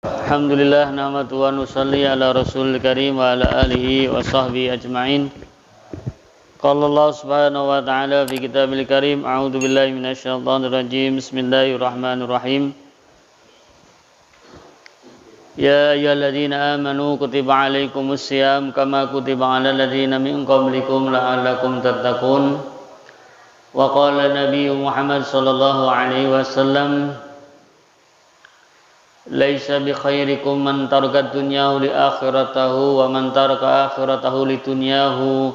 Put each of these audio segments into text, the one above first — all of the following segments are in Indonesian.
Alhamdulillah nahmadu wa nusalli ala rasulil karim wa ala alihi wa sahbihi ajma'in. Qala Allah subhanahu wa ta'ala fi kitabil karim, a'udzu billahi minasyaitonir rajim. Bismillahirrahmanirrahim. Ya ayyuhalladzina amanu kutiba alaikumus syiyam kama kutiba alal ladzina min qablikum la'allakum tattaqun. Wa qala Nabi Muhammad sallallahu alaihi wasallam, laisa bi khairikum man taraka dunyahu li akhiratahu wa man taraka akhiratahu li dunyahu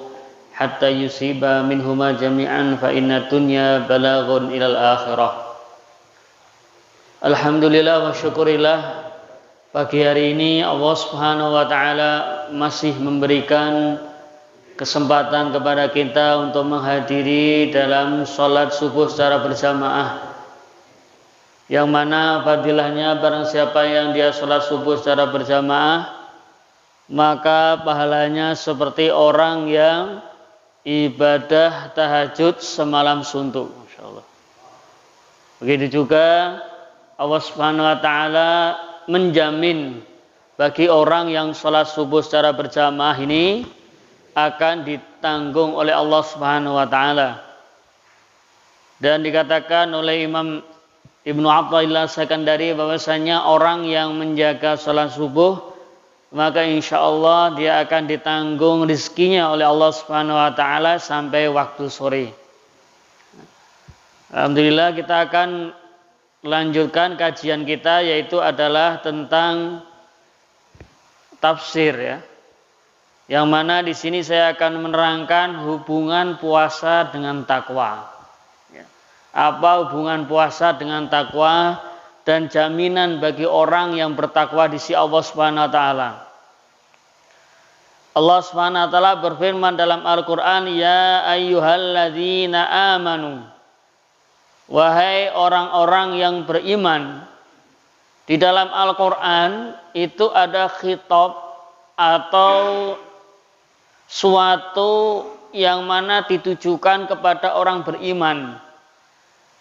hatta yusiba minhuma jami'an fa inna dunya balaghun ilal akhirah. Alhamdulillah wa syukurillah, pagi hari ini Allah Subhanahu wa taala masih memberikan kesempatan kepada kita untuk menghadiri dalam sholat subuh secara berjamaah, yang mana fadilahnya barang siapa yang dia sholat subuh secara berjamaah, maka pahalanya seperti orang yang ibadah tahajud semalam suntuk. Masya Allah. Begitu juga Allah Subhanahu wa ta'ala menjamin bagi orang yang sholat subuh secara berjamaah ini akan ditanggung oleh Allah Subhanahu wa ta'ala. Dan dikatakan oleh Imam Ibnu Athaillah Sakandari bahwasanya orang yang menjaga salat subuh, maka insya Allah dia akan ditanggung rizkinya oleh Allah Subhanahu wa taala sampai waktu sore. Alhamdulillah, kita akan lanjutkan kajian kita, yaitu adalah tentang tafsir, ya. Yang mana di sini saya akan menerangkan hubungan puasa dengan takwa. Apa hubungan puasa dengan takwa dan jaminan bagi orang yang bertakwa di sisi Allah Subhanahu wa taala. Allah Subhanahu wa taala berfirman dalam Al-Qur'an, ya ayyuhalladzina amanu, wahai orang-orang yang beriman. Di dalam Al-Qur'an itu ada khitab atau suatu yang mana ditujukan kepada orang beriman.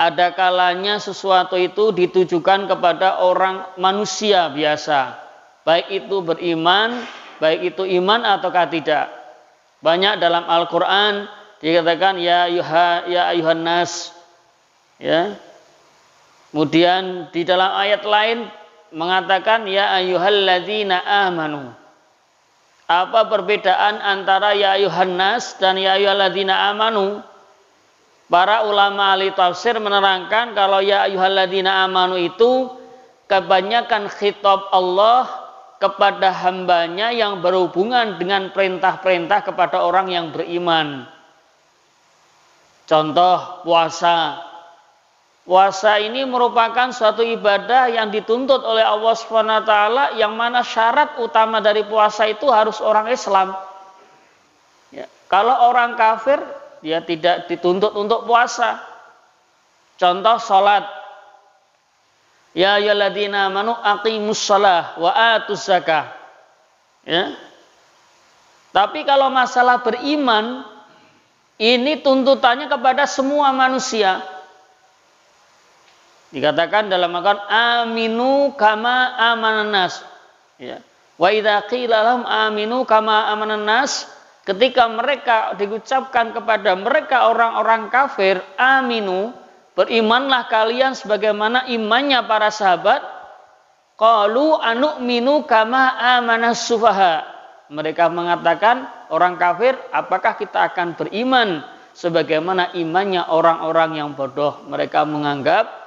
Ada kalanya sesuatu itu ditujukan kepada orang manusia biasa, baik itu beriman, baik itu iman ataukah tidak. Banyak dalam Al-Quran dikatakan ya ayuhan nas, ya. Kemudian di dalam ayat lain mengatakan ya ayyuhalladzina amanu. Apa perbedaan antara ya ayuhan nas dan ya ayyuhalladzina amanu? Para ulama ahli tafsir menerangkan kalau ya ayyuhalladzina amanu itu kebanyakan khitab Allah kepada hambanya yang berhubungan dengan perintah-perintah kepada orang yang beriman. Contoh puasa. Puasa ini merupakan suatu ibadah yang dituntut oleh Allah Subhanahu wa taala, yang mana syarat utama dari puasa itu harus orang Islam. Ya, kalau orang kafir dia tidak dituntut untuk puasa. Contoh sholat. Ya ayyuhalladzina amanu aqimus shalah wa atuz zakah. Ya. Tapi kalau masalah beriman, ini tuntutannya kepada semua manusia. Dikatakan dalam Al-Qur'an aminu kama amanan nas. Ya. Wa idza qila lahum aminu kama amanan nas, ketika mereka diucapkan kepada mereka orang-orang kafir, aminu, berimanlah kalian sebagaimana imannya para sahabat. Qalu anu'minu kama amanas sufaha. Mereka mengatakan, orang kafir, apakah kita akan beriman sebagaimana imannya orang-orang yang bodoh. Mereka menganggap,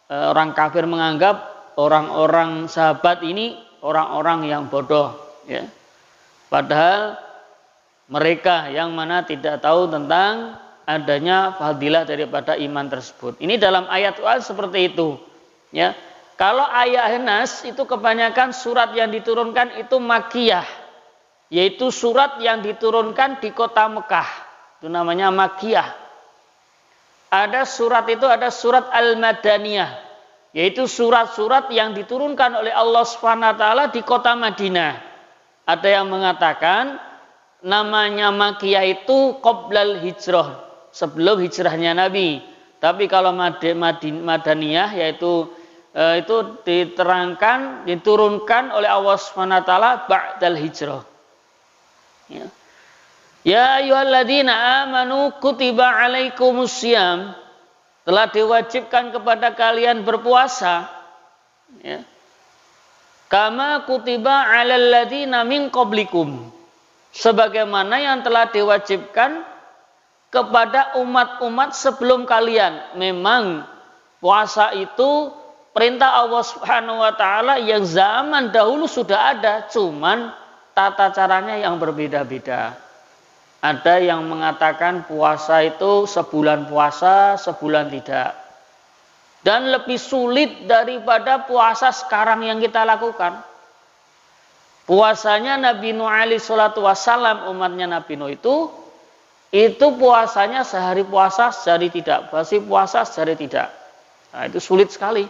orang kafir menganggap orang-orang sahabat ini orang-orang yang bodoh, ya. Padahal mereka yang mana tidak tahu tentang adanya fadilah daripada iman tersebut. Ini dalam ayat seperti itu, ya. Kalau ayat Nas itu kebanyakan surat yang diturunkan itu Makkiyah, yaitu surat yang diturunkan di kota Mekah. Itu namanya Makkiyah. Ada surat itu, ada surat Al-Madaniyah, yaitu surat-surat yang diturunkan oleh Allah Subhanahu wa taala di kota Madinah. Ada yang mengatakan namanya Makkiyah itu qoblal hijrah, sebelum hijrahnya Nabi. Tapi kalau Madaniyah yaitu itu diterangkan, diturunkan oleh Allah SWT ba'dal hijrah. Ya. Ya ayyuhalladzina amanu kutiba alaikumussyam, telah diwajibkan kepada kalian berpuasa, ya. Kama kutiba alal ladzina min qablikum, sebagaimana yang telah diwajibkan kepada umat-umat sebelum kalian. Memang puasa itu perintah Allah Subhanahu wa taala yang zaman dahulu sudah ada, cuman tata caranya yang berbeda-beda. Ada yang mengatakan puasa itu sebulan puasa, sebulan tidak. Dan lebih sulit daripada puasa sekarang yang kita lakukan. Puasanya Nabi Nuh alaihi salatu wassalam, umatnya Nabi Nuh itu puasanya sehari puasa, sehari tidak. Masih puasa, sehari tidak. Nah, itu sulit sekali.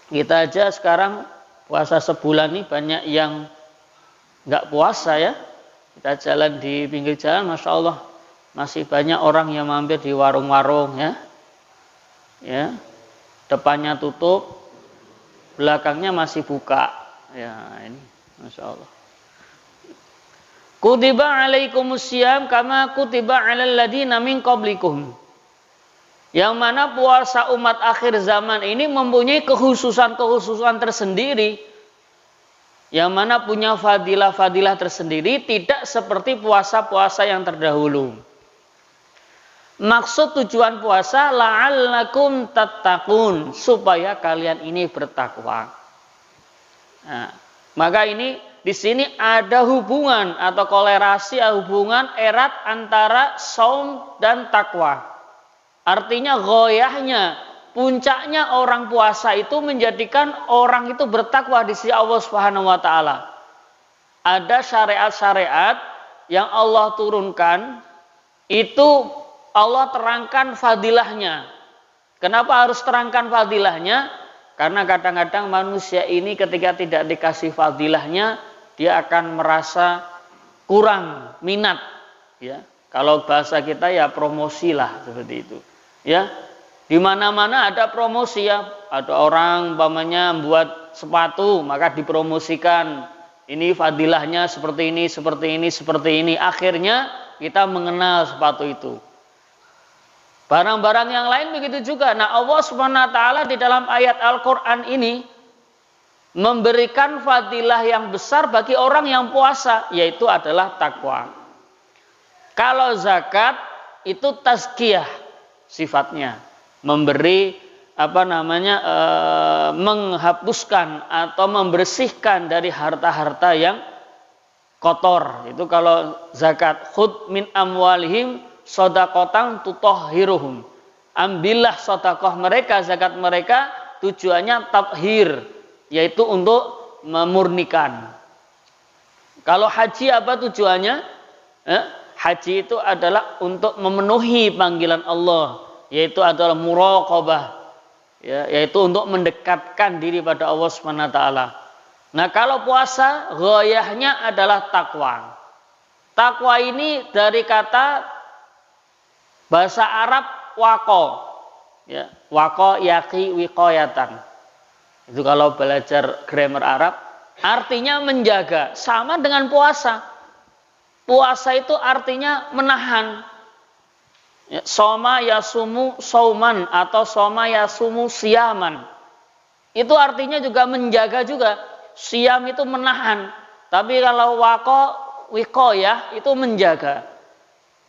Kita aja sekarang puasa sebulan nih banyak yang nggak puasa ya. Kita jalan di pinggir jalan, Masya Allah, masih banyak orang yang mampir di warung-warung ya. Ya, depannya tutup, belakangnya masih buka. Ya, ini Masya Allah. Kutiba alaikumussyam kama kutiba alal ladzina min qablikum. Yang mana puasa umat akhir zaman ini mempunyai kekhususan-kekhususan tersendiri. Yang mana punya fadilah-fadilah tersendiri, tidak seperti puasa-puasa yang terdahulu. Maksud tujuan puasa la'allakum tattaqun, supaya kalian ini bertakwa. Nah, maka ini di sini ada hubungan atau kolerasi, hubungan erat antara saum dan takwa. Artinya ghoyahnya, puncaknya orang puasa itu menjadikan orang itu bertakwa di sisi Allah Subhanahu wa taala. Ada syariat-syariat yang Allah turunkan, itu Allah terangkan fadilahnya. Kenapa harus terangkan fadilahnya? Karena kadang-kadang manusia ini ketika tidak dikasih fadilahnya, dia akan merasa kurang minat. Ya, kalau bahasa kita ya promosi lah seperti itu. Ya. Di mana-mana ada promosi ya. Ada orang umpamanya buat sepatu, maka dipromosikan. Ini fadilahnya seperti ini, seperti ini, seperti ini. Akhirnya kita mengenal sepatu itu. Barang-barang yang lain begitu juga. Nah, Allah Subhanahu wa taala di dalam ayat Al-Qur'an ini memberikan fadilah yang besar bagi orang yang puasa, yaitu adalah takwa. Kalau zakat itu tazkiyah sifatnya. Memberi menghapuskan atau membersihkan dari harta-harta yang kotor. Itu kalau zakat. Khud min amwalihim shadaqatan tutahhiruhum. Ambillah sedekah mereka, zakat mereka, tujuannya tathhir, yaitu untuk memurnikan. Kalau haji apa tujuannya? Haji itu adalah untuk memenuhi panggilan Allah, yaitu adalah muraqabah, ya, yaitu untuk mendekatkan diri pada Allah Subhanahu wa taala. Nah, kalau puasa ghayahnya adalah takwa. Takwa ini dari kata bahasa Arab waqo, ya, waqo yaqi wiqayatan. Itu kalau belajar grammar Arab, artinya menjaga, sama dengan puasa. Puasa itu artinya menahan. Soma yasumu sauman atau soma yasumu siyaman. Itu artinya juga menjaga juga. Siyam itu menahan. Tapi kalau waqo wiqayah itu menjaga.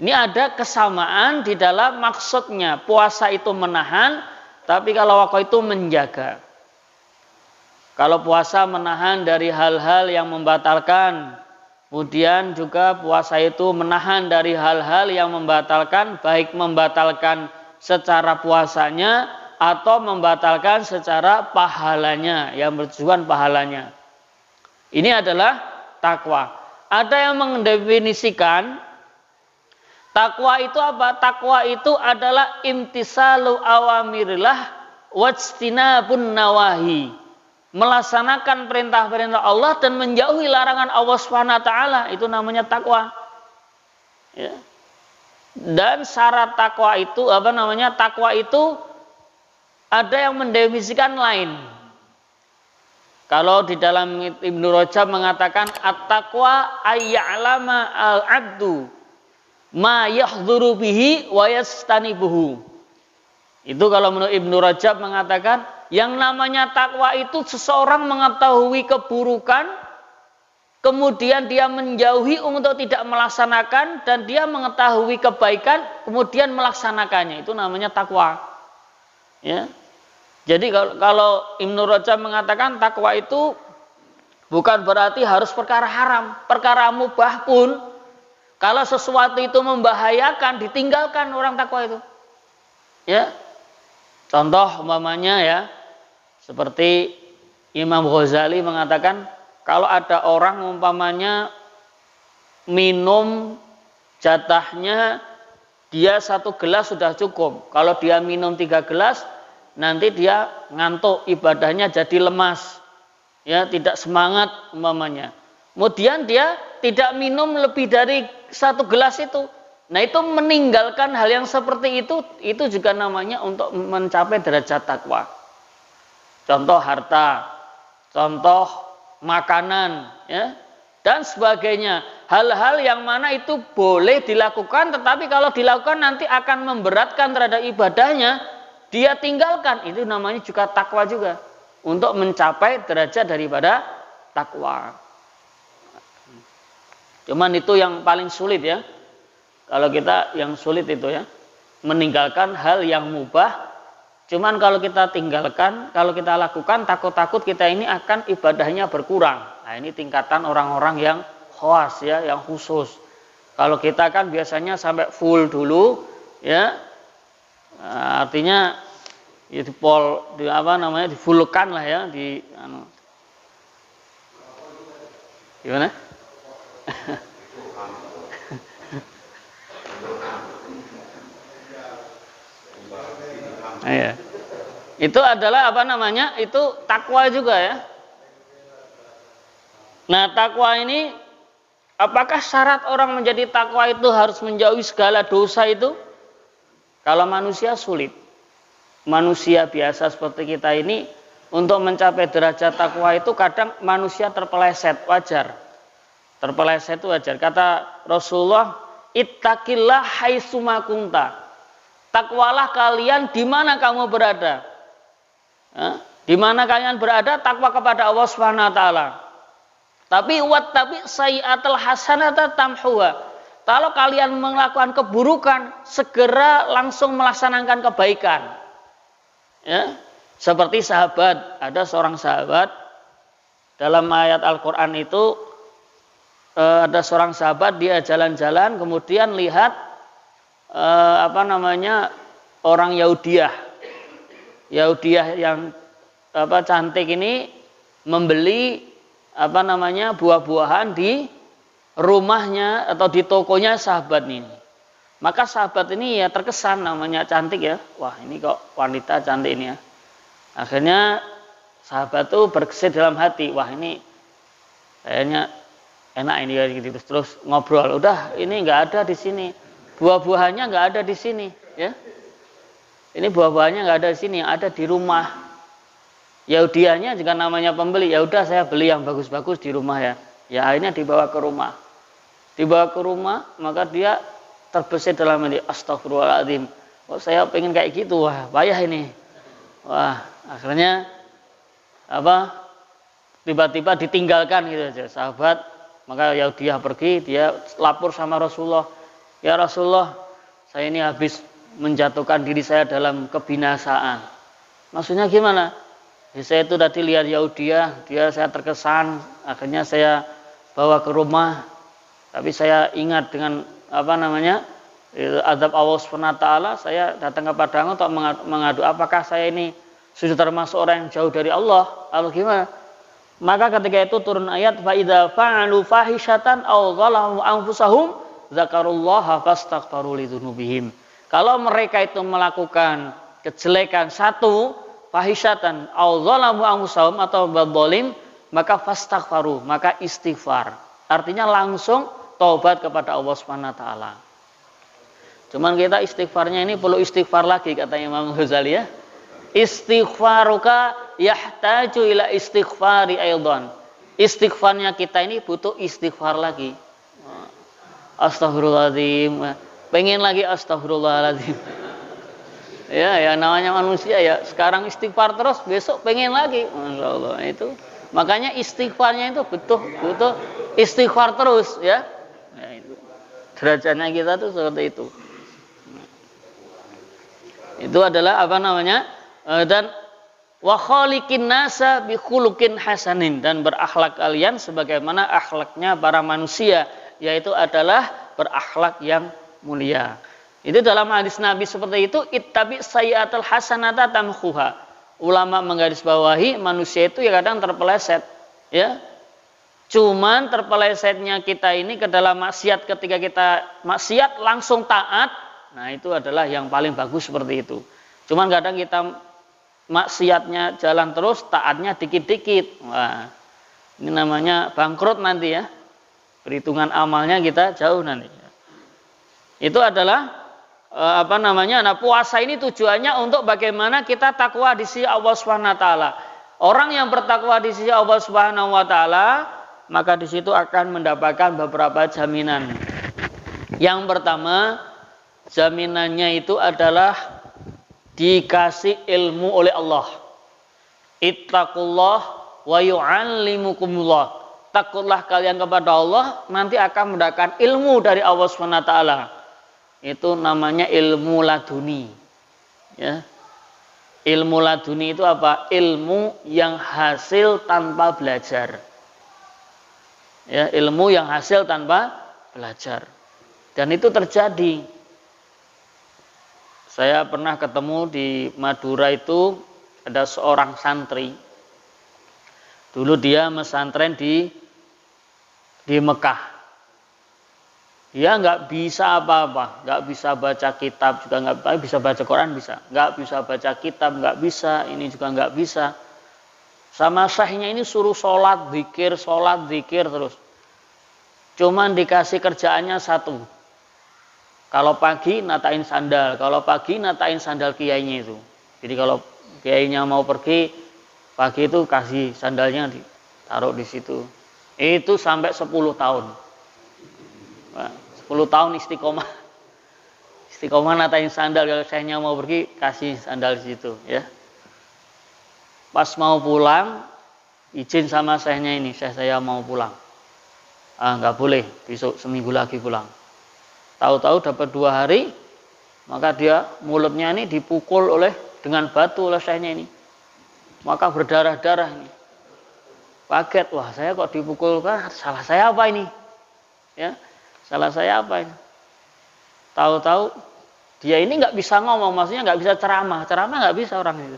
Ini ada kesamaan di dalam maksudnya. Puasa itu menahan, tapi kalau waqo itu menjaga. Kalau puasa menahan dari hal-hal yang membatalkan, kemudian juga puasa itu menahan dari hal-hal yang membatalkan, baik membatalkan secara puasanya atau membatalkan secara pahalanya, yang bertujuan pahalanya. Ini adalah takwa. Ada yang mendefinisikan takwa itu apa? Takwa itu adalah imtisalu awamirillah wajtinabun nawahi. Melaksanakan perintah-perintah Allah dan menjauhi larangan Allah Subhanahu wa taala, itu namanya takwa. Ya. Dan syarat takwa itu Takwa itu Ada yang mendefinisikan lain. Kalau di dalam Ibnu Rajab mengatakan at-taqwa ayya'lama al-'abdu ma yahdhuru bihi wa yastanibuhu. Itu kalau menurut Ibnu Rajab mengatakan yang namanya takwa itu seseorang mengetahui keburukan, kemudian dia menjauhi untuk tidak melaksanakan, dan dia mengetahui kebaikan, kemudian melaksanakannya. Itu namanya takwa. Ya. Jadi kalau Ibnu Rajab mengatakan takwa itu bukan berarti harus perkara haram, perkara mubah pun kalau sesuatu itu membahayakan ditinggalkan orang takwa itu. Ya. Contoh umpamanya ya, seperti Imam Ghazali mengatakan kalau ada orang umpamanya minum jatahnya dia 1 gelas sudah cukup. Kalau dia minum 3 gelas nanti dia ngantuk, ibadahnya jadi lemas, ya tidak semangat umpamanya. Kemudian dia tidak minum lebih dari 1 gelas itu. Nah itu meninggalkan hal yang seperti itu juga namanya untuk mencapai derajat takwa. Contoh harta, contoh makanan, ya dan sebagainya. Hal-hal yang mana itu boleh dilakukan, tetapi kalau dilakukan nanti akan memberatkan terhadap ibadahnya. Dia tinggalkan, itu namanya juga takwa juga. Untuk mencapai derajat daripada takwa. Cuman itu yang paling sulit ya. Kalau kita yang sulit itu ya. Meninggalkan hal yang mubah. Cuman kalau kita tinggalkan, kalau kita lakukan, takut-takut kita ini akan ibadahnya berkurang. Nah ini tingkatan orang-orang yang khawas ya, yang khusus. Kalau kita kan biasanya sampai full dulu ya. Artinya ya difullkan lah ya gimana? Ya. Itu adalah itu takwa juga ya. Nah takwa ini apakah syarat orang menjadi takwa itu harus menjauhi segala dosa itu? Kalau manusia sulit. Manusia biasa seperti kita ini untuk mencapai derajat takwa itu kadang manusia terpeleset, wajar. Terpeleset itu wajar. Kata Rasulullah, ittaqillah haitsuma kunta. Takwalah kalian di mana kamu berada. Di mana kalian berada, takwa kepada Allah Subhanahu wa taala. Tapi sayyi'atul hasanata tamhuha. Kalau kalian melakukan keburukan, segera langsung melaksanakan kebaikan. Ya, seperti sahabat, ada seorang sahabat dalam ayat Al-Qur'an itu ada seorang sahabat dia jalan-jalan kemudian lihat orang Yahudiyah yang cantik ini membeli buah-buahan di rumahnya atau di tokonya sahabat ini. Maka sahabat ini ya terkesan, namanya cantik ya. Wah ini kok wanita cantik ini ya. Akhirnya sahabat tuh berkesit dalam hati. Wah ini kayaknya enak ini ya gitu. Terus ngobrol. Udah ini nggak ada di sini. Buah-buahannya nggak ada di sini. Ya. Ini buah-buahannya nggak ada di sini. Yang ada di rumah. Yahudianya juga namanya pembeli. Ya udah saya beli yang bagus-bagus di rumah ya. Ya akhirnya dibawa ke rumah. Dibawa ke rumah, maka dia terbesit dalam hati, astagfirullahaladzim. Oh saya pengen kayak gitu, wah payah ini. Wah akhirnya tiba-tiba ditinggalkan gitu aja sahabat. Maka dia pergi, dia lapor sama Rasulullah. Ya Rasulullah, saya ini habis menjatuhkan diri saya dalam kebinasaan. Maksudnya gimana? Ya, saya itu tadi lihat Yahudiyah, saya terkesan, akhirnya saya bawa ke rumah, tapi saya ingat dengan azab Allah SWT, saya datang kepada Allah untuk mengadu apakah saya ini sudah termasuk orang yang jauh dari Allah atau gimana. Maka ketika itu turun ayat fa idza fa'alu fahishatan aw zalamu anfusahum dzakarullaha fastaghfaru lidzunubihim. Kalau mereka itu melakukan kejelekan satu, fahishatan aw zalamu anfusahum atau berzalim, maka fastaghfaru, maka istighfar. Artinya langsung taubat kepada Allah Subhanahu wa taala. Cuman kita istighfarnya ini perlu istighfar lagi kata Imam Ghazali ya. Istighfaruka yahtaju ila istighfari aidan. Istighfarnya kita ini butuh istighfar lagi. Astagfirullahaladzim. Pengen lagi astagfirullahaladzim. Ya namanya manusia ya. Sekarang istighfar terus, besok pengen lagi. Masya Allah itu. Makanya istighfarnya itu butuh istighfar terus ya. Ya itu. Derajatnya kita tuh seperti itu. Itu adalah apa namanya? Dan wa khaliqin nasa bi khuluqin hasanin, dan berakhlak kalian sebagaimana akhlaknya para manusia, yaitu adalah berakhlak yang mulia. Itu dalam hadis Nabi seperti itu, ittabi sayyi'atal hasanata tamhuha. Ulama menggarisbawahi manusia itu ya kadang terpeleset, ya. Cuman terpelesetnya kita ini ke dalam maksiat, ketika kita maksiat langsung taat, nah itu adalah yang paling bagus seperti itu. Cuman kadang kita maksiatnya jalan terus, taatnya dikit-dikit. Wah, ini namanya bangkrut nanti ya. Perhitungan amalnya kita jauh nanti. Itu adalah apa namanya? Nah, puasa ini tujuannya untuk bagaimana kita takwa di sisi Allah Subhanahu wa taala. Orang yang bertakwa di sisi Allah Subhanahu wa taala, maka di situ akan mendapatkan beberapa jaminan. Yang pertama, jaminannya itu adalah dikasih ilmu oleh Allah. Ittaqullah wa yu'allimukumullah. Takutlah kalian kepada Allah, nanti akan mendapatkan ilmu dari Allah Subhanahu wa taala. Itu namanya ilmu laduni. Ya. Ilmu laduni itu apa? Ilmu yang hasil tanpa belajar. Ya, ilmu yang hasil tanpa belajar. Dan itu terjadi. Saya pernah ketemu di Madura itu ada seorang santri. Dulu dia mesantren di Mekah. Dia nggak bisa apa-apa, nggak bisa baca kitab, juga nggak bisa baca Quran, nggak bisa baca kitab, nggak bisa, ini juga nggak bisa. Sama syekhnya ini suruh sholat, zikir terus. Cuman dikasih kerjaannya satu. Kalau pagi natain sandal kiainya itu. Jadi kalau kiainya mau pergi, pagi itu kasih sandalnya ditaruh di situ. Itu sampai 10 tahun. 10 tahun istiqomah. Istiqomah natain sandal, kalau syekhnya mau pergi kasih sandal di situ ya. Pas mau pulang, izin sama syekhnya ini, syekh saya mau pulang. Nggak boleh, besok seminggu lagi pulang. Tahu-tahu dapat 2 hari, maka dia mulutnya ini dipukul dengan batu oleh syekhnya ini. Maka berdarah-darah ini. Kaget, wah saya kok dipukul, salah saya apa ini? Ya. Salah saya apa ini? Tahu-tahu dia ini nggak bisa ngomong, maksudnya nggak bisa ceramah nggak bisa orang itu.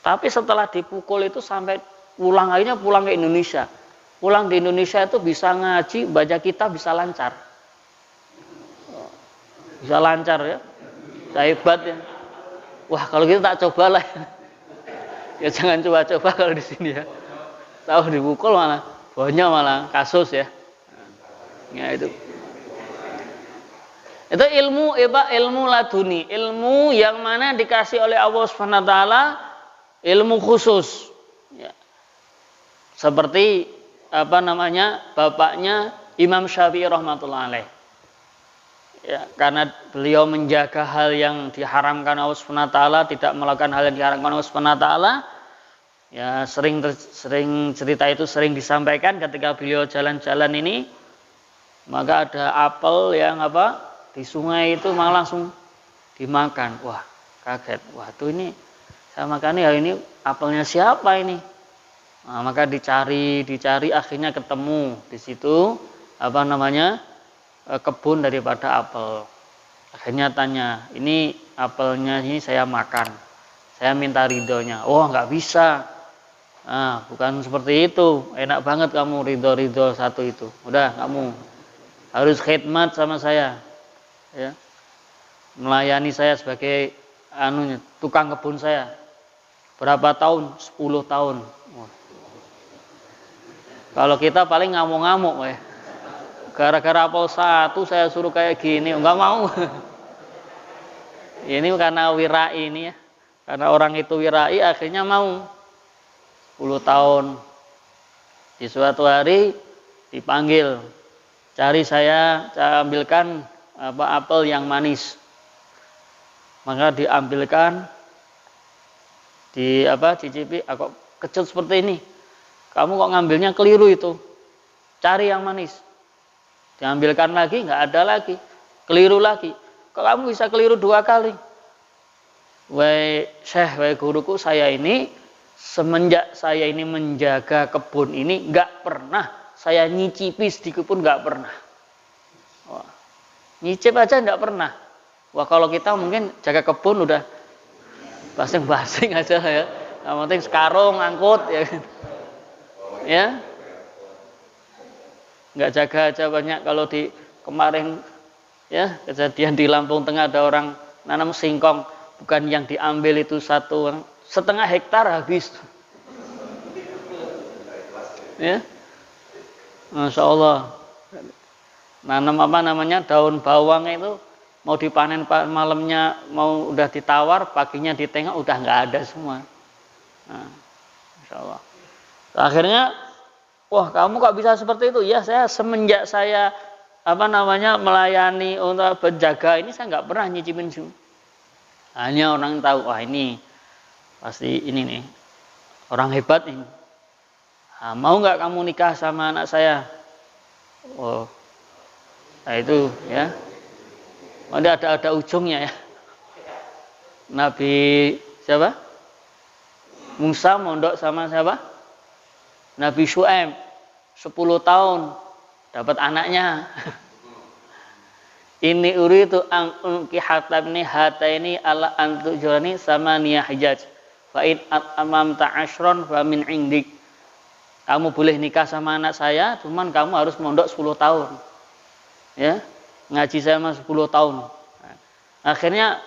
Tapi setelah dipukul itu sampai akhirnya pulang ke Indonesia. Pulang di Indonesia itu bisa ngaji, baca kitab bisa lancar. Bisa lancar ya. Bisa hebat ya. Wah kalau gitu tak cobalah. Ya jangan coba-coba kalau di sini ya. Tahu dipukul malah kasus ya. Ya itu. Itu ilmu laduni, ilmu yang mana dikasih oleh Allah Subhanahu wa taala, ilmu khusus. Ya. Seperti bapaknya Imam Syafi'i rahmatullah alaih. Ya, karena beliau menjaga hal yang diharamkan Allah Subhanahu wa taala, tidak melakukan hal yang diharamkan Allah Subhanahu wa taala. Ya, sering cerita itu sering disampaikan ketika beliau jalan-jalan ini, maka ada apel yang di sungai itu malah langsung dimakan. Wah, kaget. Wah, tuh ini saya makan ya, ini apelnya siapa ini? Nah, maka dicari akhirnya ketemu di situ kebun daripada apel. Akhirnya tanya, ini apelnya ini saya makan, saya minta ridhonya. Oh nggak bisa, bukan seperti itu. Enak banget kamu ridho satu itu. Udah kamu harus khidmat sama saya, ya, melayani saya sebagai tukang kebun saya. Berapa tahun? 10 tahun. Wah. Kalau kita paling ngamuk-ngamuk ya. Gara-gara apel satu saya suruh kayak gini, enggak mau. Ini karena wirai ini ya. Karena orang itu wirai, akhirnya mau 10 tahun. Di suatu hari dipanggil, cari saya ambilkan apel yang manis. Maka diambilkan, cicipi, kok kecut seperti ini. Kamu kok ngambilnya keliru itu. Cari yang manis. Diambilkan lagi, nggak ada lagi. Keliru lagi. Kok kamu bisa keliru 2 kali? Wahai Syekh, wahai guruku, saya ini semenjak saya ini menjaga kebun ini nggak pernah saya nyicipi sedikit pun, nggak pernah. Wah, nyicip aja nggak pernah. Wah, kalau kita mungkin jaga kebun udah basing-basing aja ya. Yang penting sekarung angkut ya. Ya. Nggak jaga aja banyak. Kalau di kemarin ya kejadian di Lampung Tengah ada orang nanam singkong, bukan yang diambil itu 1,5 hektar habis. Ya. Masya Allah. Nanam daun bawang itu mau dipanen malamnya, mau udah ditawar, paginya ditengok udah nggak ada semua. Nah, Masya Allah. Akhirnya, wah kamu kok bisa seperti itu? Ya saya semenjak saya melayani untuk penjaga ini saya nggak pernah nyicipin semua. Hanya orang tahu, wah ini pasti ini nih orang hebat ini. Nah, mau nggak kamu nikah sama anak saya? Oh, nah itu ya. Ada ujungnya ya. Nabi siapa? Musa mondok sama siapa? Nabi Syuaib 10 tahun dapat anaknya. Ini uritu an unkihatabni hataini ala antujurani sama niyah hijaj. Fa in amamta ashron fa min indik. Kamu boleh nikah sama anak saya, cuman kamu harus mondok 10 tahun. Ya. Ngaji saya 10 tahun. Akhirnya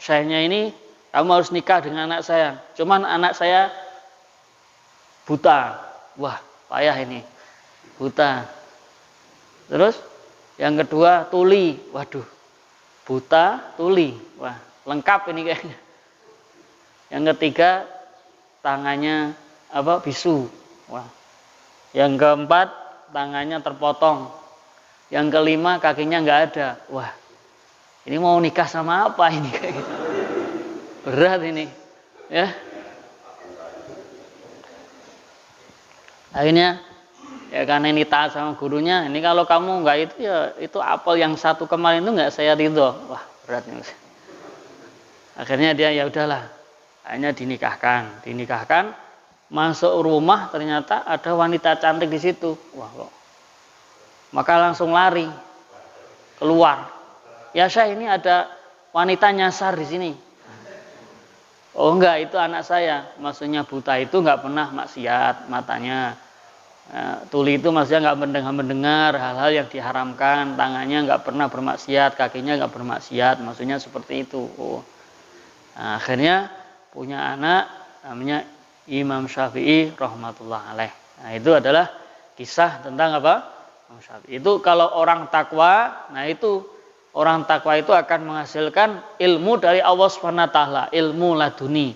syekhnya ini, kamu harus nikah dengan anak saya. Cuman anak saya buta. Wah, payah ini. Buta. Terus yang kedua tuli. Waduh. Buta, tuli. Wah, lengkap ini kayaknya. Yang ketiga tangannya bisu. Wah. Yang keempat tangannya terpotong. Yang kelima kakinya nggak ada. Wah, ini mau nikah sama apa ini kayak gitu. Berat ini, ya. Akhirnya ya karena ini taat sama gurunya. Ini kalau kamu nggak itu ya itu apel yang 1 kemarin itu nggak saya ridho. Wah, berat ini. Akhirnya dia ya udahlah. Akhirnya dinikahkan. Masuk rumah ternyata ada wanita cantik di situ. Wah kok. Maka langsung lari keluar. Ya Syekh, ini ada wanita nyasar di sini. Oh enggak, itu anak saya. Maksudnya buta itu enggak pernah maksiat matanya. Tuli itu maksudnya enggak mendengar hal-hal yang diharamkan. Tangannya enggak pernah bermaksiat, kakinya enggak bermaksiat. Maksudnya seperti itu. Nah, akhirnya punya anak namanya Imam Syafi'i rahmatullah alaih. Nah, itu adalah kisah tentang apa? Imam Syafi'i. Itu kalau orang takwa, nah itu orang takwa itu akan menghasilkan ilmu dari Allah Subhanahu wa taala, ilmu laduni.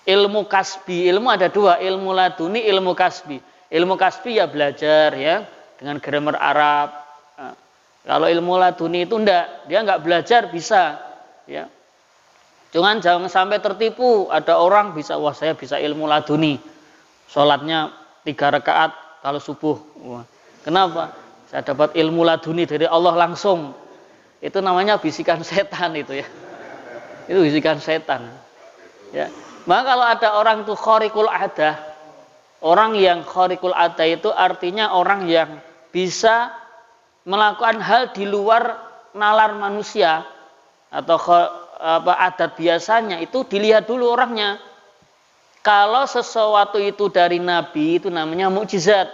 Ilmu kasbi, ilmu ada 2, ilmu laduni, ilmu kasbi. Ilmu kasbi ya belajar ya dengan grammar Arab. Nah, kalau ilmu laduni itu dia enggak belajar bisa ya. Jangan sampai tertipu, ada orang bisa, wah saya bisa ilmu laduni. Sholatnya 3 rakaat kalau subuh. Wah, kenapa? Saya dapat ilmu laduni dari Allah langsung. Itu namanya bisikan setan itu ya. Itu bisikan setan. Ya. Maka kalau ada orang itu khariqul adah, orang yang khariqul adah itu artinya orang yang bisa melakukan hal di luar nalar manusia atau adat biasanya, itu dilihat dulu orangnya. Kalau sesuatu itu dari Nabi itu namanya mukjizat.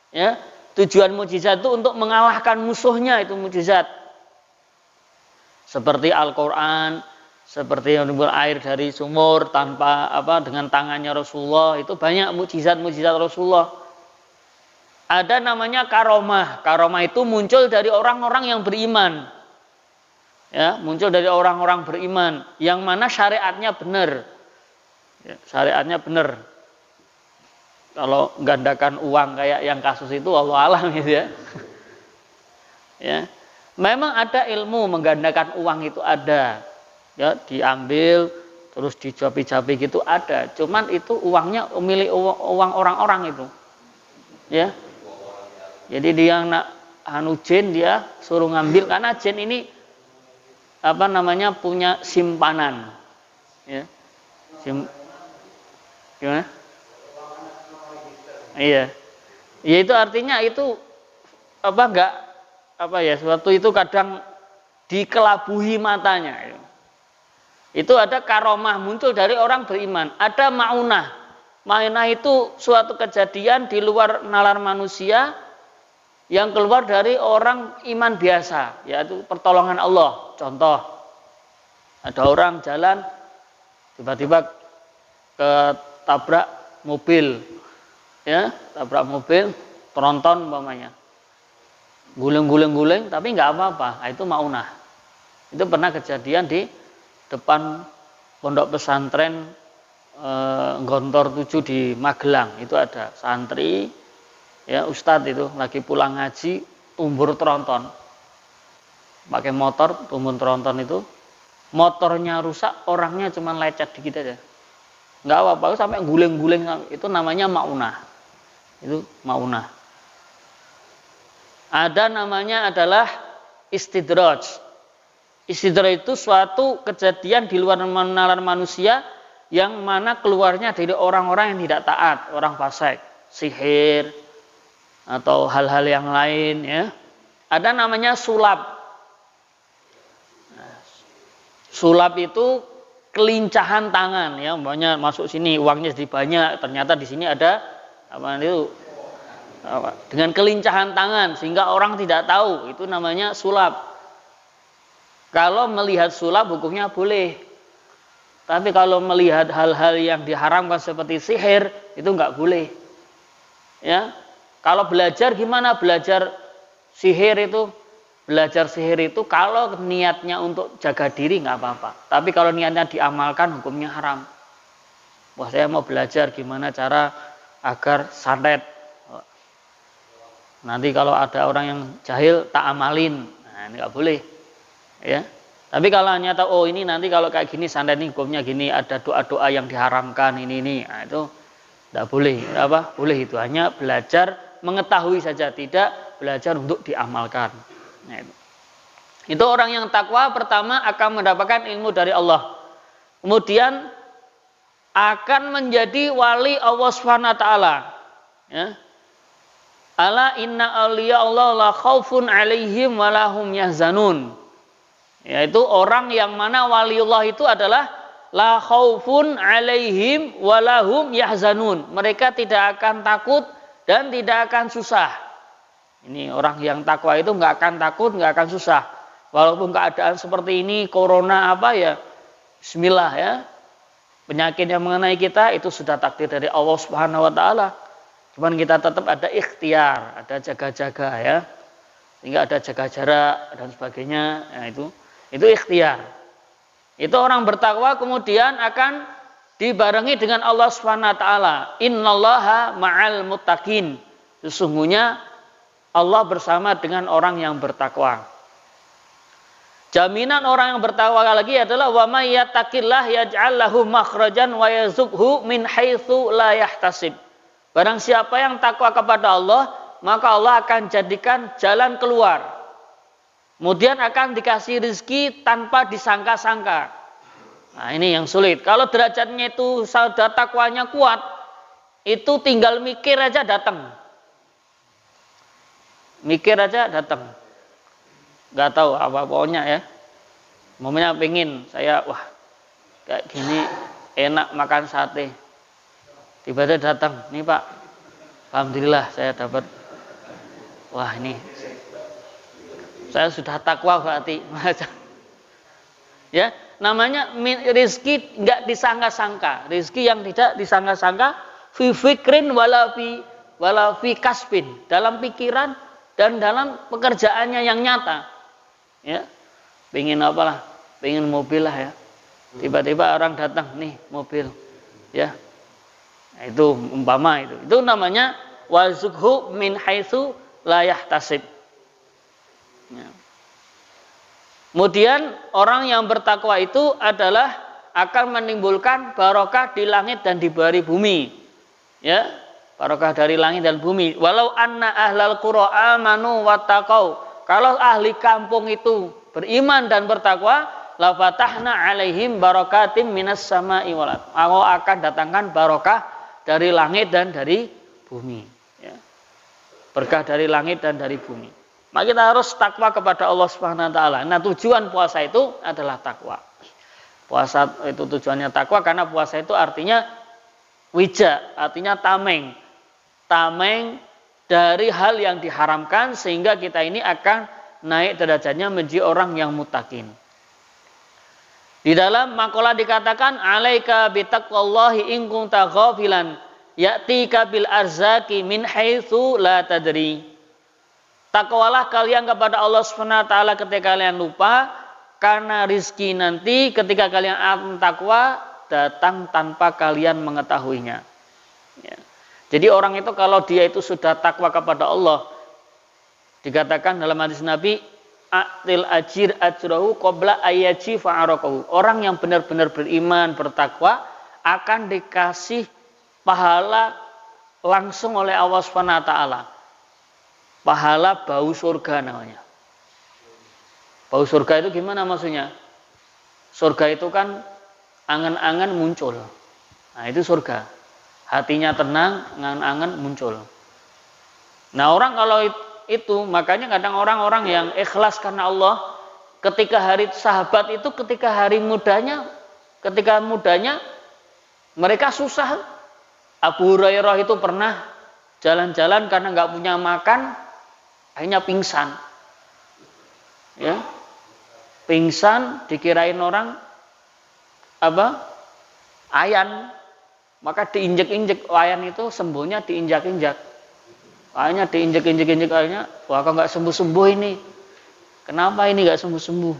Ya, tujuan mukjizat itu untuk mengalahkan musuhnya, itu mukjizat. Seperti Al-Qur'an, seperti yang mengambil air dari sumur tanpa dengan tangannya Rasulullah, itu banyak mukjizat-mukjizat Rasulullah. Ada namanya karomah. Karomah itu muncul dari orang-orang yang beriman. Ya, muncul dari orang-orang beriman yang mana syariatnya benar. Ya, syariatnya benar. Kalau gandakan uang kayak yang kasus itu Allah alam gitu ya. Ya. Memang ada ilmu menggandakan uang itu ada. Ya, diambil terus dijapi-japi gitu ada. Cuman itu uangnya milik uang orang-orang itu. Ya. Jadi dia nak jin dia suruh ngambil karena jin ini punya simpanan. Ya. Gimana? Iya. Ya itu artinya itu suatu itu kadang dikelabuhi matanya. Itu ada karomah muncul dari orang beriman. Ada ma'unah. Ma'unah itu suatu kejadian di luar nalar manusia yang keluar dari orang iman biasa, yaitu pertolongan Allah. Contoh, ada orang jalan tiba-tiba ketabrak mobil, ya, tabrak mobil, tronton umpamanya, guling, tapi nggak apa-apa. Nah, itu maunah. Itu pernah kejadian di depan pondok pesantren Gontor 7 di Magelang. Itu ada santri, ya, ustadz itu lagi pulang ngaji, tumbur tronton, pakai motor, tumbur tronton itu, motornya rusak, orangnya cuma lecet dikit aja, nggak apa-apa, sampai guling, itu namanya maunah. Itu maunah. Ada namanya adalah istidraj. Istidraj itu suatu kejadian di luar nalar manusia yang mana keluarnya dari orang-orang yang tidak taat, orang fasik, sihir atau hal-hal yang lain, ya. Ada namanya sulap. Sulap itu kelincahan tangan, ya, umpamanya masuk sini uangnya jadi banyak, ternyata di sini ada dengan kelincahan tangan sehingga orang tidak tahu, itu namanya sulap. Kalau melihat sulap hukumnya boleh. Tapi kalau melihat hal-hal yang diharamkan seperti sihir itu nggak boleh. Ya. Kalau belajar gimana? Belajar sihir itu kalau niatnya untuk jaga diri nggak apa-apa. Tapi kalau niatnya diamalkan hukumnya haram. Wah, saya mau belajar gimana cara agar santet. Nanti kalau ada orang yang jahil tak amalin, nah ini nggak boleh. Ya. Tapi kalau hanya tahu, oh ini nanti kalau kayak gini santet ini hukumnya gini, ada doa-doa yang diharamkan ini, nah itu tidak boleh. Boleh itu hanya belajar mengetahui saja, tidak belajar untuk diamalkan. Nah, itu orang yang takwa pertama akan mendapatkan ilmu dari Allah. Kemudian akan menjadi wali Allah Subhanahu wa taala. Ya. Ala inna awliya Allah la khaufun alaihim wa lahum yahzanun. Yaitu orang yang mana waliullah itu adalah la khaufun alaihim wa lahum yahzanun. Mereka tidak akan takut dan tidak akan susah. Ini orang yang takwa itu nggak akan takut, nggak akan susah. Walaupun keadaan seperti ini, corona bismillah ya. Penyakit yang mengenai kita itu sudah takdir dari Allah Subhanahu wa taala. Cuman kita tetap ada ikhtiar, ada jaga-jaga ya. Sehingga ada jaga jarak dan sebagainya, ya itu ikhtiar. Itu orang bertakwa kemudian akan dibarengi dengan Allah Subhanahu wa taala. Innallaha ma'al muttaqin. Sesungguhnya Allah bersama dengan orang yang bertakwa. Jaminan orang yang bertakwa lagi adalah wa may yattaqillah yaj'al lahu makhrajan wa yarzuqhu min haitsu la yahtasib. Barang siapa yang takwa kepada Allah, maka Allah akan jadikan jalan keluar. Kemudian akan dikasih rezeki tanpa disangka-sangka. Nah, ini yang sulit. Kalau derajatnya itu sudah takwanya kuat, itu tinggal mikir aja datang. Mikir aja datang. Gak tahu apa pokoknya ya. Momennya pengen saya kayak gini enak makan sate. Tiba-tiba datang, nih Pak, alhamdulillah saya dapat. Wah ini, saya sudah takwa berarti. Ya, namanya rizki nggak disangka-sangka, rizki yang tidak disangka-sangka, fi fikrin wala fi kasbin, dalam pikiran dan dalam pekerjaannya yang nyata. Ya, pengen apalah, pengen mobil lah ya. Tiba-tiba orang datang, nih mobil, ya. Nah, itu umpama itu namanya warzuqhu min haitsu la yahtasib. Ya. Kemudian orang yang bertakwa itu adalah akan menimbulkan barokah di langit dan di bumi. Ya, barokah dari langit dan bumi. Walau anna ahlal qura amanu wattaqau. Kalau ahli kampung itu beriman dan bertakwa, la fatahna alaihim barakatim minas sama'i wal ardh. Allah akan datangkan barokah dari langit dan dari bumi. Ya. Berkah dari langit dan dari bumi. Maka kita harus takwa kepada Allah Subhanahu wa taala. Nah, tujuan puasa itu adalah takwa. Puasa itu tujuannya takwa karena puasa itu artinya wija, artinya tameng. Tameng dari hal yang diharamkan sehingga kita ini akan naik derajatnya menjadi orang yang muttaqin. Di dalam makalah dikatakan alaika bitaqwallahi in kunta ghafilan ya'tika bil arzaqi min haitsu la tadri. Takwalah kalian kepada Allah Subhanahu wa taala ketika kalian lupa, karena rizki nanti ketika kalian takwa datang tanpa kalian mengetahuinya. Ya. Jadi orang itu kalau dia itu sudah takwa kepada Allah, dikatakan dalam hadis Nabi, atil ajir ajrahu qabla ayaji fa'arakahu. Orang yang benar-benar beriman, bertakwa akan dikasih pahala langsung oleh Allah Subhanahu wa taala. Pahala bau surga namanya. Bau surga itu gimana maksudnya? Surga itu kan angan-angan muncul. Nah, itu surga. Hatinya tenang, angan-angan muncul. Nah, orang kalau itu, makanya kadang orang-orang yang ikhlas karena Allah, ketika hari sahabat itu, ketika mudanya, mereka susah. Abu Hurairah itu pernah jalan-jalan karena nggak punya makan, akhirnya pingsan. Ya. Pingsan dikirain orang ayan, maka diinjek-injek ayan itu, sembuhnya diinjak-injak. Akhirnya diinjek-injek akhirnya, wah kok nggak sembuh-sembuh ini. Kenapa ini nggak sembuh-sembuh?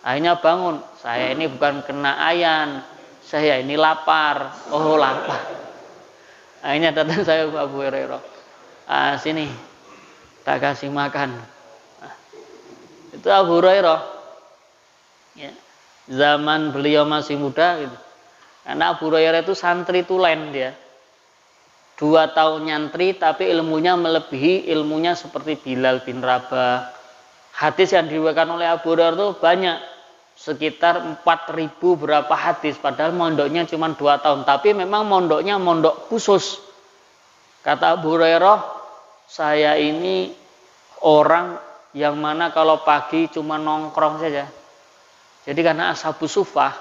Akhirnya bangun, saya ini bukan kena ayan, saya ini lapar. Oh, lapar. Akhirnya datang saya ke Abu Hurairah. Sini, tak kasih makan. Itu Abu Hurairah. Ya. Zaman beliau masih muda gitu. Karena Abu Hurairah itu santri tulen dia. 2 tahun nyantri tapi ilmunya melebihi ilmunya seperti Bilal bin Rabah. Hadis yang diriwayatkan oleh Abu Hurairah itu banyak. Sekitar 4.000 berapa hadis. Padahal mondoknya cuma 2 tahun. Tapi memang mondoknya mondok khusus. Kata Abu Hurairah, saya ini orang yang mana kalau pagi cuma nongkrong saja. Jadi karena ashabus sufah,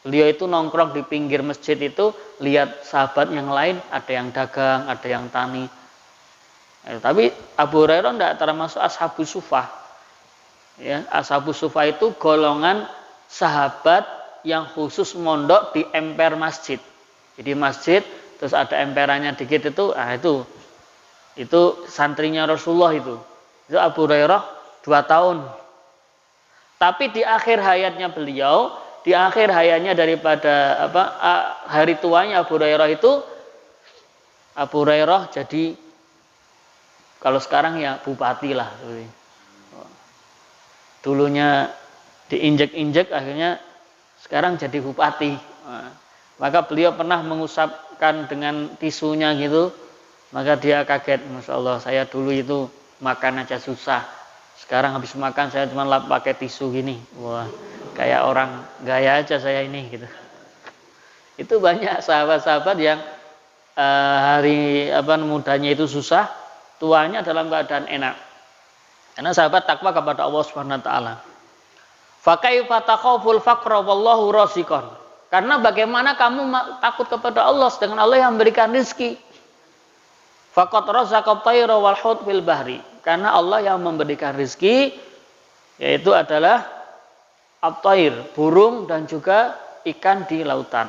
beliau itu nongkrong di pinggir masjid itu, lihat sahabat yang lain, ada yang dagang, ada yang tani. Tapi Abu Hurairah tidak termasuk ashabus sufah. Ya, ashabus sufah itu golongan sahabat yang khusus mondok di emper masjid. Jadi masjid, terus ada emperannya dikit itu santrinya Rasulullah itu. Itu Abu Hurairah 2 tahun. Tapi di akhir hayatnya beliau, di akhir hayatnya daripada hari tuanya Abu Hurairah itu, Abu Hurairah jadi kalau sekarang ya bupati lah. Dulunya diinjek-injek, akhirnya sekarang jadi bupati. Maka beliau pernah mengusapkan dengan tisunya gitu, maka dia kaget, Masya Allah, saya dulu itu makan aja susah, sekarang habis makan saya cuma pakai tisu gini. Wah, kayak orang gaya aja saya ini gitu. Itu banyak sahabat-sahabat yang hari mudanya itu susah, tuanya dalam keadaan enak. Karena sahabat takwa kepada Allah Subhanahu wa taala. Fa kaifa takhaful faqra wallahu raziqun. Karena bagaimana kamu takut kepada Allah sedangkan Allah yang memberikan rezeki. Faqad razaqa tayra wal hut fil bahri. Karena Allah yang memberikan rezeki yaitu adalah at-tayr, burung dan juga ikan di lautan.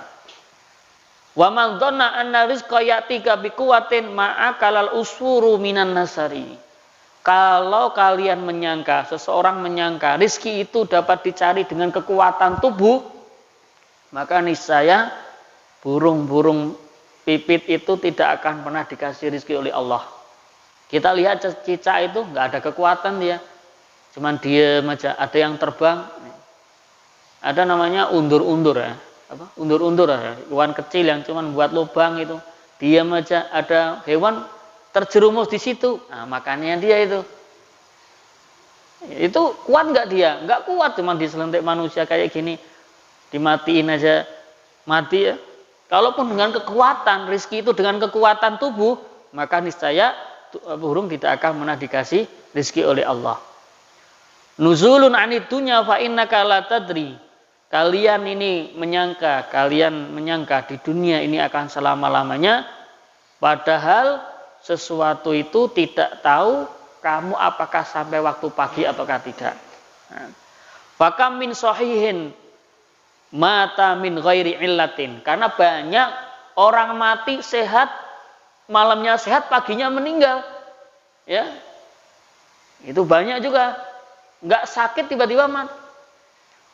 Wa man dhanna anna rizqa ya'tika biquwatin ma'akalal usfuru minan nasari. Kalau kalian menyangka, seseorang menyangka rizki itu dapat dicari dengan kekuatan tubuh, maka niscaya burung-burung pipit itu tidak akan pernah dikasih rizki oleh Allah. Kita lihat cicak itu nggak ada kekuatan dia, cuman diem aja. Ada yang terbang, ada namanya undur-undur ya, undur-undur ya, hewan kecil yang cuman buat lubang itu, diem aja. Ada hewan terjerumus di situ, nah makannya dia itu kuat nggak dia? Nggak kuat, cuma diselentik manusia kayak gini, dimatiin aja mati ya. Kalaupun dengan kekuatan rizki itu dengan kekuatan tubuh, maka niscaya burung tidak akan pernah dikasih rizki oleh Allah. Nuzulun anid dunya fa innaka la tadri. Kalian menyangka di dunia ini akan selama-lamanya, padahal sesuatu itu tidak tahu kamu apakah sampai waktu pagi ataukah tidak. Fakam min sahihin mata min ghairi illatin. Karena banyak orang mati sehat, malamnya sehat, paginya meninggal. Ya. Itu banyak juga. Enggak sakit tiba-tiba mati.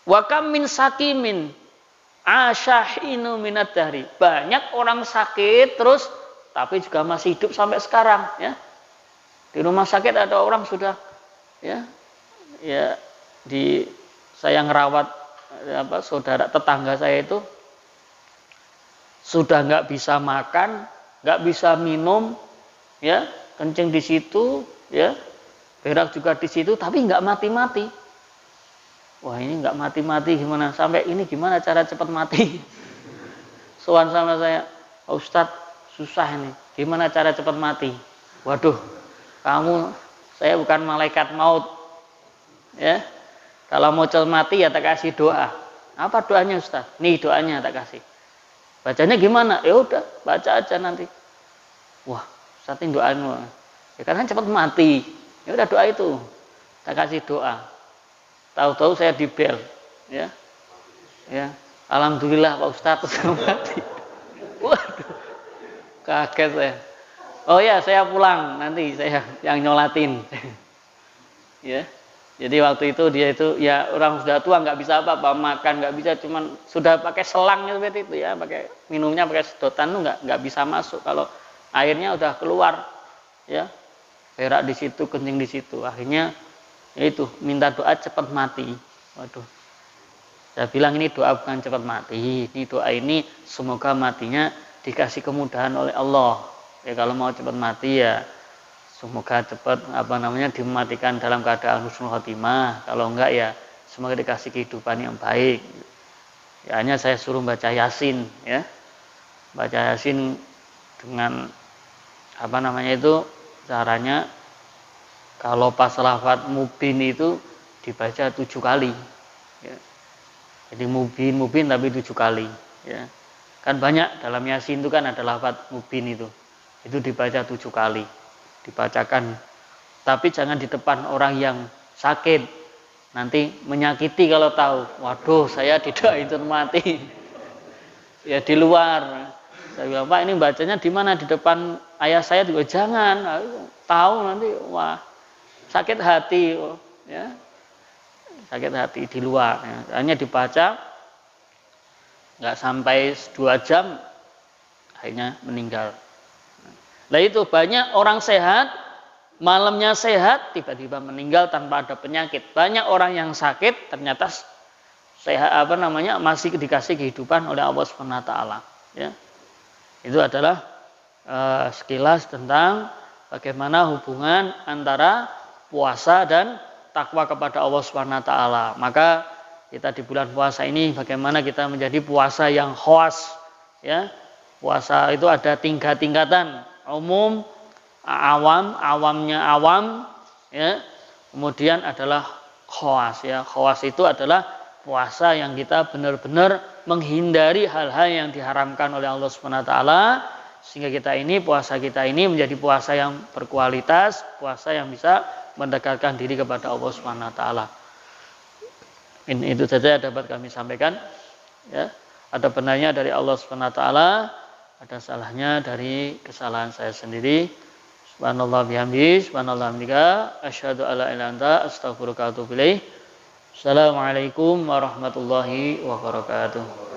Wa kam min sakimin asyahinu minad dahri. Banyak orang sakit terus tapi juga masih hidup sampai sekarang, ya. Di rumah sakit ada orang sudah saya ngerawat saudara tetangga saya itu sudah nggak bisa makan, nggak bisa minum, ya, kencing di situ, ya, berak juga di situ, tapi nggak mati-mati. Wah, ini nggak mati-mati gimana? Sampai ini gimana cara cepat mati? Sowan sama saya, Ustadz, susah ini. Gimana cara cepat mati? Waduh, saya bukan malaikat maut, ya. Kalau mau cepat mati ya tak kasih doa. Apa doanya Ustaz? Nih doanya tak kasih. Bacanya gimana? Ya udah, baca aja nanti. Wah, Ustaz ini doain. Ya karena cepat mati. Ya udah doa itu. Tak kasih doa. Tahu-tahu saya dibel, ya. Ya. Alhamdulillah Pak Ustaz sudah mati. Waduh. Kaget saya. Oh ya, saya pulang nanti saya yang nyolatin. Ya. Jadi waktu itu dia itu ya orang sudah tua, nggak bisa apa-apa, makan nggak bisa, cuman sudah pakai selang seperti itu ya, pakai minumnya pakai sedotan tuh nggak bisa masuk kalau airnya udah keluar, ya, berak di situ, kencing di situ, akhirnya ya itu minta doa cepat mati. Waduh, saya bilang ini doa bukan cepat mati, ini doa ini semoga matinya dikasih kemudahan oleh Allah. Ya kalau mau cepat mati ya semoga cepat dimatikan dalam keadaan husnul khotimah. Kalau enggak ya semoga dikasih kehidupan yang baik. Ya hanya saya suruh baca Yasin, ya. Baca Yasin dengan caranya kalau pas lafaz mubin itu dibaca 7 kali. Ya. Jadi mubin tapi 7 kali. Ya. Kan banyak dalam Yasin itu kan ada lafaz mubin itu dibaca 7 kali. Dibacakan, tapi jangan di depan orang yang sakit, nanti menyakiti kalau tahu. Waduh, saya tidak itu mati. Ya di luar. Saya bilang, Pak, ini bacanya di mana? Di depan ayah saya juga jangan. Tahu nanti, wah, sakit hati, ya, sakit hati di luar. Ya. Hanya dibaca, nggak sampai 2 jam, akhirnya meninggal. Nah itu banyak orang sehat, malamnya sehat, tiba-tiba meninggal tanpa ada penyakit. Banyak orang yang sakit, ternyata sehat masih dikasih kehidupan oleh Allah SWT. Ya. Itu adalah sekilas tentang bagaimana hubungan antara puasa dan takwa kepada Allah SWT. Maka kita di bulan puasa ini bagaimana kita menjadi puasa yang khas. Ya. Puasa itu ada tingkatan. Umum, awamnya awam, ya. Kemudian adalah khawas, ya. Khawas itu adalah puasa yang kita benar-benar menghindari hal-hal yang diharamkan oleh Allah SWT, sehingga puasa kita ini menjadi puasa yang berkualitas, puasa yang bisa mendekatkan diri kepada Allah SWT. Itu saja dapat kami sampaikan, ya. Ada benarnya dari Allah SWT, ada salahnya dari kesalahan saya sendiri. Subhanallah bihamdihi, subhanallah bihamdika, asyhadu alla ilaha illa anta, astaghfiruka wa atubu ilaik. Assalamualaikum warahmatullahi wabarakatuh.